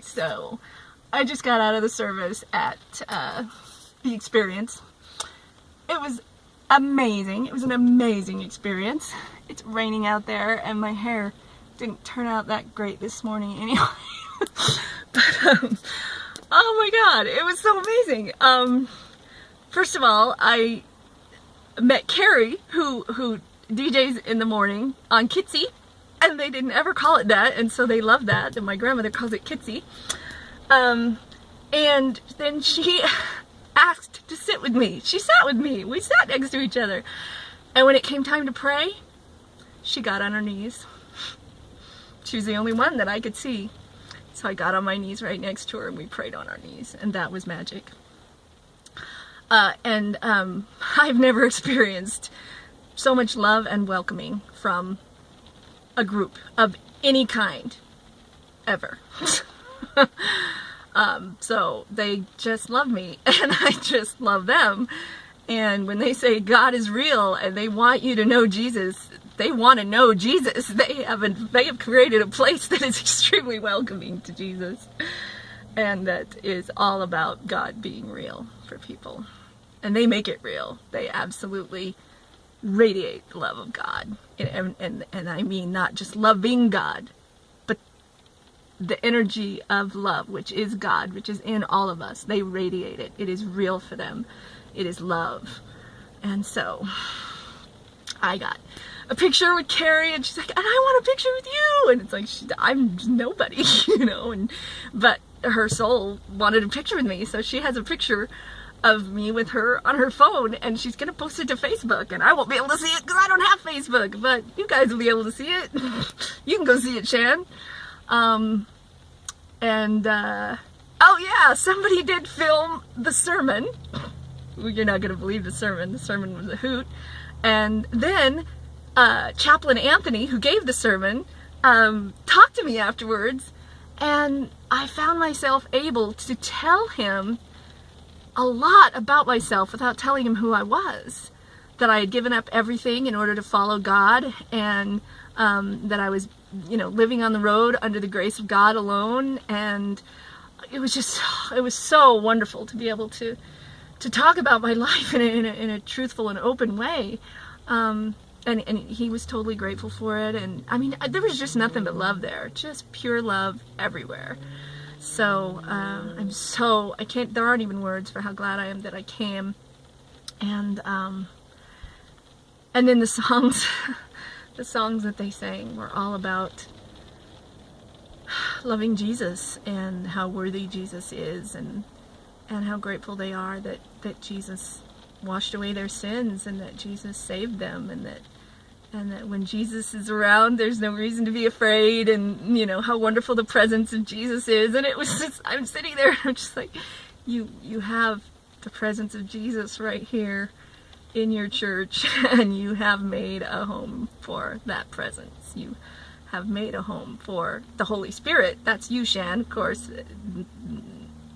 So I just got out of the service at the Experience. It was amazing. It was an amazing experience. It's raining out there, and my hair didn't turn out that great this morning anyway. But, oh my God, it was so amazing. First of all, I met Carrie, who DJs in the morning on Kitsy, and they didn't ever call it that, and so they love that, and my grandmother calls it Kitsy. And then she asked to sit with me. She sat with me. We sat next to each other. And when it came time to pray, she got on her knees. She was the only one that I could see. So I got on my knees right next to her, and we prayed on our knees, and that was magic. I've never experienced so much love and welcoming from a group of any kind, ever. So they just love me, and I just love them. And when they say God is real and they want you to know Jesus, they want to know Jesus. They have created a place that is extremely welcoming to Jesus, and that is all about God being real for people. And they make it real. They absolutely radiate the love of God. And I mean not just loving God, but the energy of love, which is God, which is in all of us. They radiate it. It is real for them. It is love. And so I got a picture with Carrie, and she's like, and I want a picture with you. And it's like, I'm nobody, you know. But her soul wanted a picture with me, so she has a picture of me with her on her phone, and she's gonna post it to Facebook, and I won't be able to see it because I don't have Facebook, but you guys will be able to see it. You can go see it, Shan. Oh yeah, somebody did film the sermon. You're not gonna believe the sermon. The sermon was a hoot. And then Chaplain Anthony, who gave the sermon, talked to me afterwards, and I found myself able to tell him a lot about myself without telling him who I was. That I had given up everything in order to follow God, and that I was, living on the road under the grace of God alone. And it was so wonderful to be able to talk about my life in a truthful and open way. And he was totally grateful for it. And I mean, there was just nothing but love there, just pure love everywhere. So there aren't even words for how glad I am that I came. And then the songs, the songs that they sang were all about loving Jesus and how worthy Jesus is, and how grateful they are that Jesus washed away their sins, and that Jesus saved them, and that when Jesus is around, there's no reason to be afraid, and how wonderful the presence of Jesus is. And it was just, I'm sitting there and I'm just like, you have the presence of Jesus right here in your church, and you have made a home for that presence. You have made a home for the Holy Spirit. That's you, Shan, of course.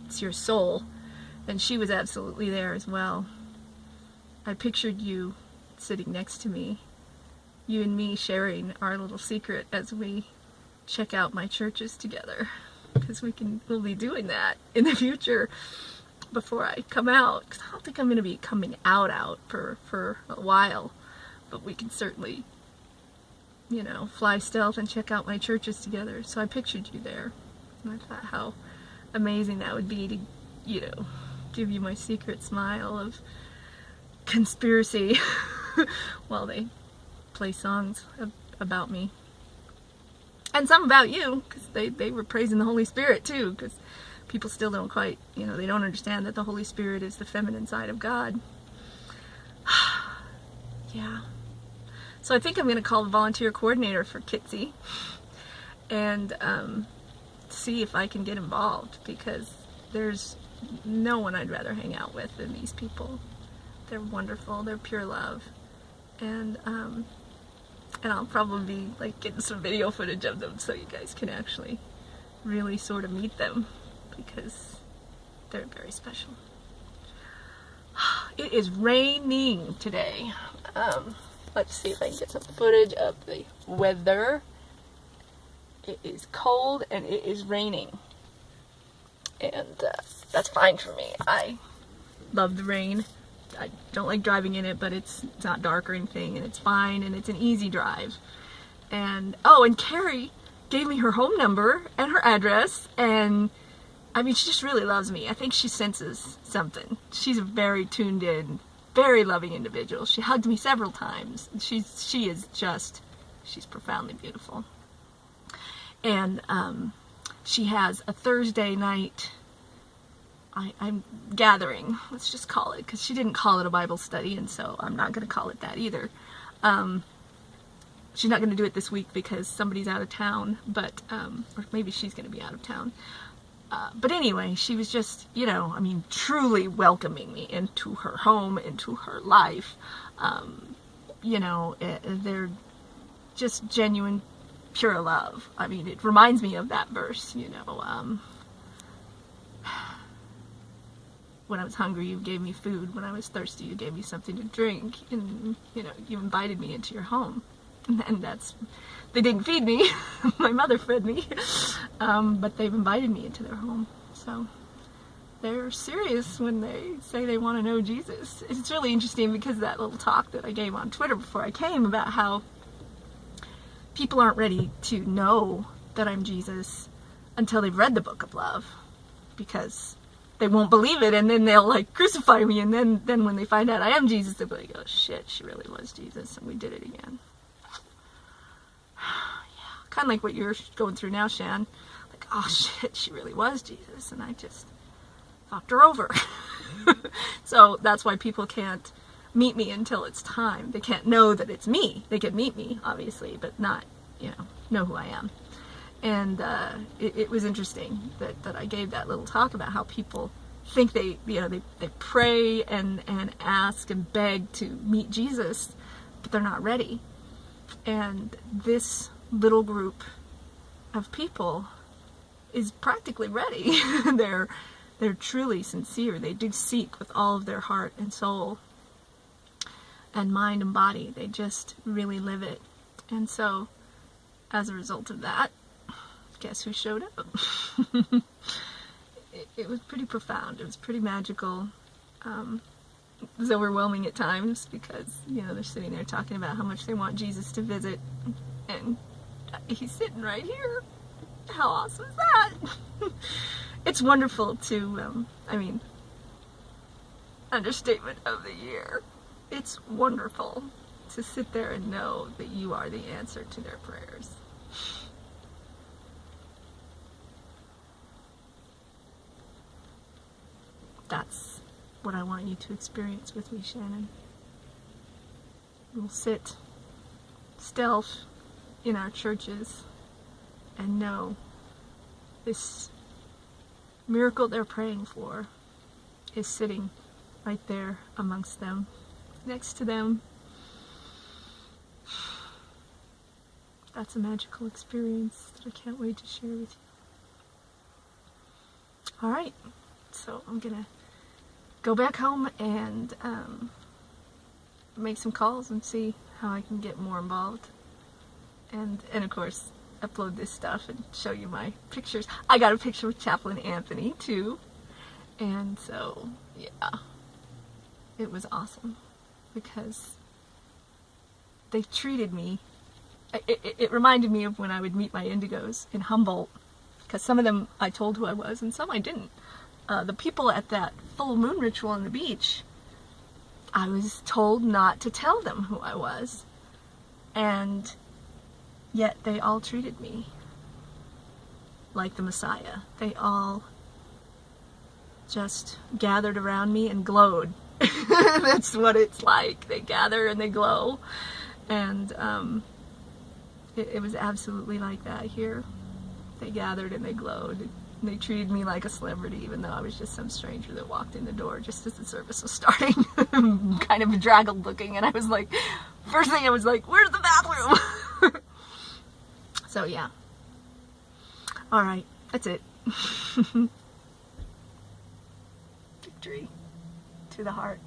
It's your soul, and she was absolutely there as well. I pictured you sitting next to me, you and me sharing our little secret as we check out my churches together, because we'll be doing that in the future before I come out, because I don't think I'm going to be coming out for a while, but we can certainly fly stealth and check out my churches together. So I pictured you there, and I thought how amazing that would be to give you my secret smile of conspiracy while they play songs about me, and some about you, because they were praising the Holy Spirit too, because people still don't quite, they don't understand that the Holy Spirit is the feminine side of God. Yeah. So I think I'm going to call the volunteer coordinator for Kitsy and see if I can get involved, because there's no one I'd rather hang out with than these people. They're wonderful. They're pure love. And I'll probably be getting some video footage of them so you guys can actually really sort of meet them, because they're very special. It is raining today. Let's see if I can get some footage of the weather. It is cold and it is raining. and that's fine for me. I love the rain. I don't like driving in it, but it's not dark or anything, and it's fine, and it's an easy drive. And oh, and Carrie gave me her home number and her address, and I mean, she just really loves me. I think she senses something. She's a very tuned in, very loving individual. She hugged me several times. She's profoundly beautiful. And she has a Thursday night, I'm gathering, let's just call it, because she didn't call it a Bible study, and so I'm not going to call it that either. She's not going to do it this week because somebody's out of town, but, or maybe she's going to be out of town. But anyway, she was just, you know, I mean, truly welcoming me into her home, into her life. You know, they're just genuine, pure love. I mean, it reminds me of that verse, you know, when I was hungry, you gave me food. When I was thirsty, you gave me something to drink. And, you know, you invited me into your home. And that's, they didn't feed me. My mother fed me. But they've invited me into their home. So they're serious when they say they want to know Jesus. It's really interesting because that little talk that I gave on Twitter before I came about how people aren't ready to know that I'm Jesus until they've read the book of love, because they won't believe it, and then they'll like crucify me, and then when they find out I am Jesus, they'll be like, oh shit, she really was Jesus, and we did it again. Yeah, kind of like what you're going through now, Shan. Like, oh shit, she really was Jesus, and I just fucked her over. So that's why people can't meet me until it's time. They can't know that it's me. They can meet me, obviously, but not, you know who I am. And it was interesting that I gave that little talk about how people think they pray and ask and beg to meet Jesus, but they're not ready. And this little group of people is practically ready. They're truly sincere. They do seek with all of their heart and soul and mind and body. They just really live it. And so, as a result of that, guess who showed up? It was pretty profound. It was pretty magical. It was overwhelming at times because, you know, they're sitting there talking about how much they want Jesus to visit, and he's sitting right here. How awesome is that? It's wonderful to, I mean, understatement of the year. It's wonderful to sit there and know that you are the answer to their prayers. That's what I want you to experience with me, Shannon. We'll sit stealth in our churches and know this miracle they're praying for is sitting right there amongst them, next to them. That's a magical experience that I can't wait to share with you. Alright, so I'm gonna go back home and make some calls and see how I can get more involved. And of course, upload this stuff and show you my pictures. I got a picture with Chaplain Anthony too. And so, yeah, it was awesome because they treated me. It reminded me of when I would meet my indigos in Humboldt, because some of them I told who I was and some I didn't. The people at that full moon ritual on the beach, I was told not to tell them who I was, and yet they all treated me like the Messiah. They all just gathered around me and glowed. That's what it's like. They gather and they glow. And it was absolutely like that here. They gathered and they glowed. They treated me like a celebrity, even though I was just some stranger that walked in the door just as the service was starting. Kind of bedraggled looking, and I was like, first thing I was like, where's the bathroom? So yeah. Alright, that's it. Victory to the heart.